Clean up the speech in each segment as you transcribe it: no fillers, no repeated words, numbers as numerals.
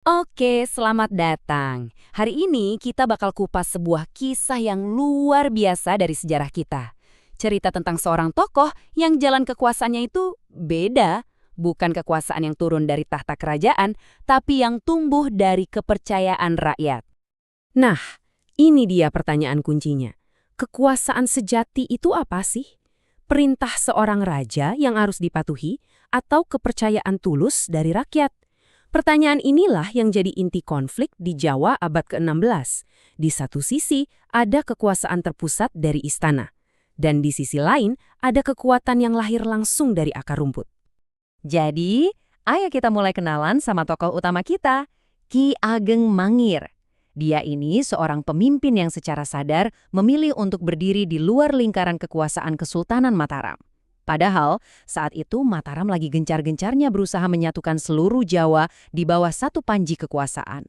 Oke, selamat datang. Hari ini kita bakal kupas sebuah kisah yang luar biasa dari sejarah kita. Cerita tentang seorang tokoh yang jalan kekuasaannya itu beda. Bukan kekuasaan yang turun dari tahta kerajaan, tapi yang tumbuh dari kepercayaan rakyat. Nah, ini dia pertanyaan kuncinya. Kekuasaan sejati itu apa sih? Perintah seorang raja yang harus dipatuhi atau kepercayaan tulus dari rakyat? Pertanyaan inilah yang jadi inti konflik di Jawa abad ke-16. Di satu sisi, ada kekuasaan terpusat dari istana. Dan di sisi lain, ada kekuatan yang lahir langsung dari akar rumput. Jadi, ayo kita mulai kenalan sama tokoh utama kita, Ki Ageng Mangir. Dia ini seorang pemimpin yang secara sadar memilih untuk berdiri di luar lingkaran kekuasaan Kesultanan Mataram. Padahal, saat itu Mataram lagi gencar-gencarnya berusaha menyatukan seluruh Jawa di bawah satu panji kekuasaan.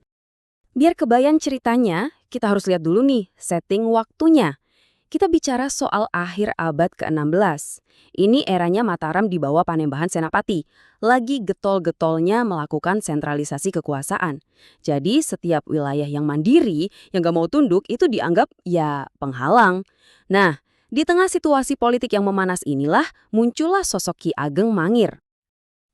Biar kebayang ceritanya, kita harus lihat dulu nih setting waktunya. Kita bicara soal akhir abad ke-16. Ini eranya Mataram di bawah Panembahan Senapati. Lagi getol-getolnya melakukan sentralisasi kekuasaan. Jadi setiap wilayah yang mandiri, yang gak mau tunduk, itu dianggap ya penghalang. Nah, di tengah situasi politik yang memanas inilah, muncullah sosok Ki Ageng Mangir.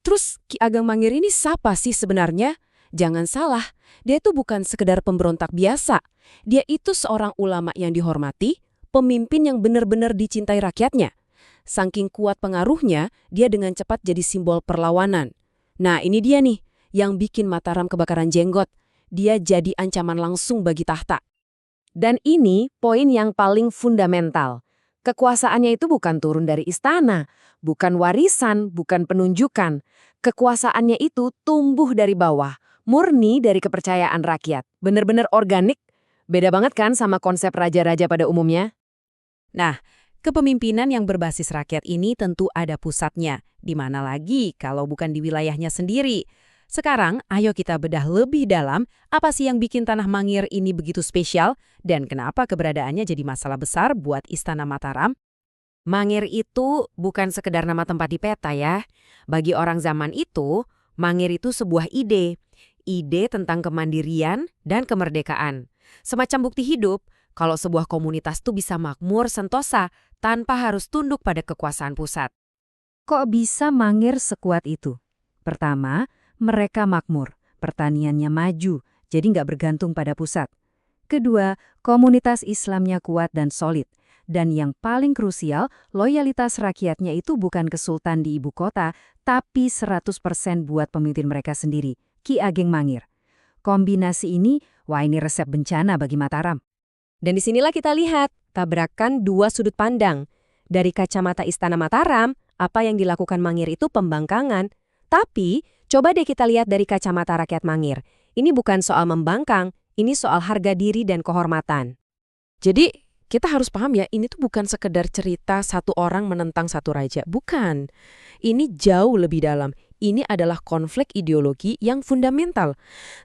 Terus Ki Ageng Mangir ini siapa sih sebenarnya? Jangan salah, dia itu bukan sekedar pemberontak biasa. Dia itu seorang ulama yang dihormati, pemimpin yang benar-benar dicintai rakyatnya. Saking kuat pengaruhnya, dia dengan cepat jadi simbol perlawanan. Nah, ini dia nih, yang bikin Mataram kebakaran jenggot. Dia jadi ancaman langsung bagi tahta. Dan ini poin yang paling fundamental. Kekuasaannya itu bukan turun dari istana, bukan warisan, bukan penunjukan. Kekuasaannya itu tumbuh dari bawah, murni dari kepercayaan rakyat. Benar-benar organik. Beda banget kan sama konsep raja-raja pada umumnya? Nah, kepemimpinan yang berbasis rakyat ini tentu ada pusatnya. Di mana lagi kalau bukan di wilayahnya sendiri? Sekarang, ayo kita bedah lebih dalam apa sih yang bikin Tanah Mangir ini begitu spesial dan kenapa keberadaannya jadi masalah besar buat Istana Mataram. Mangir itu bukan sekedar nama tempat di peta ya. Bagi orang zaman itu, Mangir itu sebuah ide. Ide tentang kemandirian dan kemerdekaan. Semacam bukti hidup kalau sebuah komunitas tuh bisa makmur sentosa tanpa harus tunduk pada kekuasaan pusat. Kok bisa Mangir sekuat itu? Pertama, mereka makmur, pertaniannya maju, jadi nggak bergantung pada pusat. Kedua, komunitas Islamnya kuat dan solid. Dan yang paling krusial, loyalitas rakyatnya itu bukan ke sultan di ibu kota, tapi 100% buat pemimpin mereka sendiri, Ki Ageng Mangir. Kombinasi ini, wah ini resep bencana bagi Mataram. Dan disinilah kita lihat tabrakan dua sudut pandang. Dari kacamata Istana Mataram, apa yang dilakukan Mangir itu pembangkangan. Tapi, coba deh kita lihat dari kacamata rakyat Mangir. Ini bukan soal membangkang, ini soal harga diri dan kehormatan. Jadi, kita harus paham ya, ini tuh bukan sekedar cerita satu orang menentang satu raja. Bukan. Ini jauh lebih dalam. Ini adalah konflik ideologi yang fundamental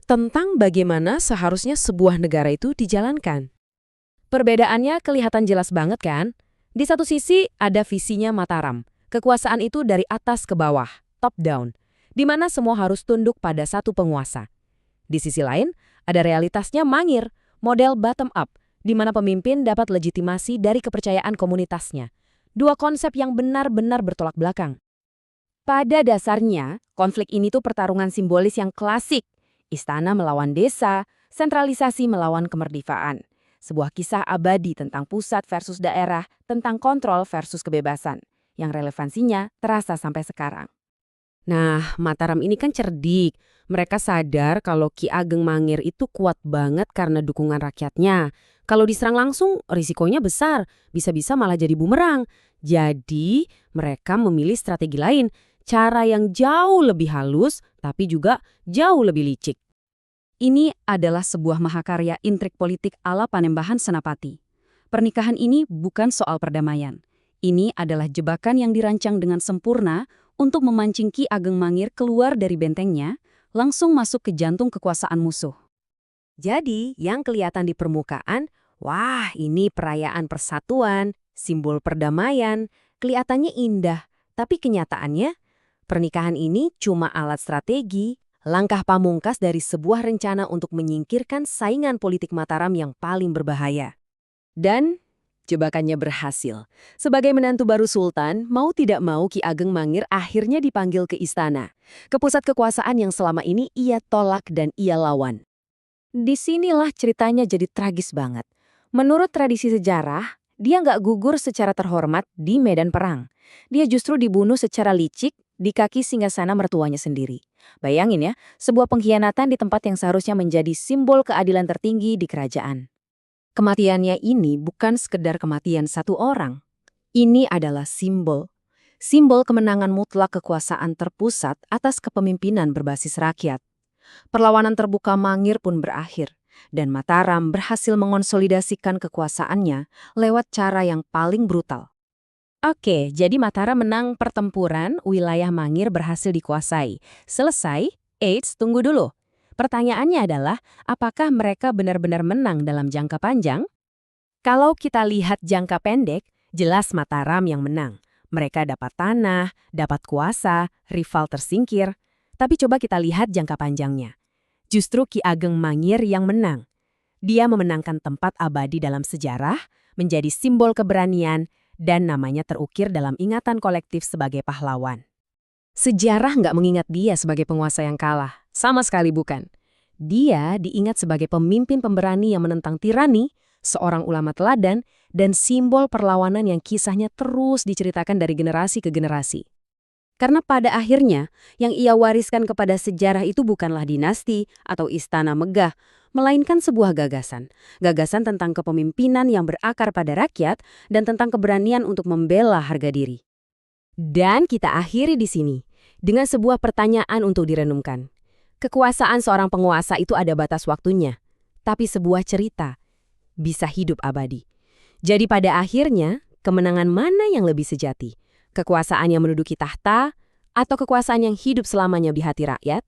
tentang bagaimana seharusnya sebuah negara itu dijalankan. Perbedaannya kelihatan jelas banget kan? Di satu sisi ada visinya Mataram. Kekuasaan itu dari atas ke bawah, top down, di mana semua harus tunduk pada satu penguasa. Di sisi lain, ada realitasnya Mangir, model bottom up, di mana pemimpin dapat legitimasi dari kepercayaan komunitasnya. Dua konsep yang benar-benar bertolak belakang. Pada dasarnya, konflik ini tuh pertarungan simbolis yang klasik. Istana melawan desa, sentralisasi melawan kemerdekaan. Sebuah kisah abadi tentang pusat versus daerah, tentang kontrol versus kebebasan, yang relevansinya terasa sampai sekarang. Nah, Mataram ini kan cerdik. Mereka sadar kalau Ki Ageng Mangir itu kuat banget karena dukungan rakyatnya. Kalau diserang langsung, risikonya besar. Bisa-bisa malah jadi bumerang. Jadi, mereka memilih strategi lain. Cara yang jauh lebih halus, tapi juga jauh lebih licik. Ini adalah sebuah mahakarya intrik politik ala Panembahan Senapati. Pernikahan ini bukan soal perdamaian. Ini adalah jebakan yang dirancang dengan sempurna untuk memancing Ki Ageng Mangir keluar dari bentengnya, langsung masuk ke jantung kekuasaan musuh. Jadi, yang kelihatan di permukaan, wah ini perayaan persatuan, simbol perdamaian, kelihatannya indah. Tapi kenyataannya, pernikahan ini cuma alat strategi, langkah pamungkas dari sebuah rencana untuk menyingkirkan saingan politik Mataram yang paling berbahaya. Dan jebakannya berhasil. Sebagai menantu baru Sultan, mau tidak mau Ki Ageng Mangir akhirnya dipanggil ke istana, ke pusat kekuasaan yang selama ini ia tolak dan ia lawan. Disinilah ceritanya jadi tragis banget. Menurut tradisi sejarah, dia nggak gugur secara terhormat di medan perang. Dia justru dibunuh secara licik di kaki singgasana mertuanya sendiri. Bayangin ya, sebuah pengkhianatan di tempat yang seharusnya menjadi simbol keadilan tertinggi di kerajaan. Kematiannya ini bukan sekedar kematian satu orang. Ini adalah simbol. Simbol kemenangan mutlak kekuasaan terpusat atas kepemimpinan berbasis rakyat. Perlawanan terbuka Mangir pun berakhir, dan Mataram berhasil mengonsolidasikan kekuasaannya lewat cara yang paling brutal. Oke, jadi Mataram menang pertempuran, wilayah Mangir berhasil dikuasai. Selesai? Eits, tunggu dulu. Pertanyaannya adalah, apakah mereka benar-benar menang dalam jangka panjang? Kalau kita lihat jangka pendek, jelas Mataram yang menang. Mereka dapat tanah, dapat kuasa, rival tersingkir. Tapi coba kita lihat jangka panjangnya. Justru Ki Ageng Mangir yang menang. Dia memenangkan tempat abadi dalam sejarah, menjadi simbol keberanian, dan namanya terukir dalam ingatan kolektif sebagai pahlawan. Sejarah nggak mengingat dia sebagai penguasa yang kalah. Sama sekali bukan. Dia diingat sebagai pemimpin pemberani yang menentang tirani, seorang ulama teladan, dan simbol perlawanan yang kisahnya terus diceritakan dari generasi ke generasi. Karena pada akhirnya, yang ia wariskan kepada sejarah itu bukanlah dinasti atau istana megah, melainkan sebuah gagasan. Gagasan tentang kepemimpinan yang berakar pada rakyat dan tentang keberanian untuk membela harga diri. Dan kita akhiri di sini, dengan sebuah pertanyaan untuk direnungkan. Kekuasaan seorang penguasa itu ada batas waktunya, tapi sebuah cerita bisa hidup abadi. Jadi pada akhirnya, kemenangan mana yang lebih sejati? Kekuasaan yang menduduki tahta, atau kekuasaan yang hidup selamanya di hati rakyat?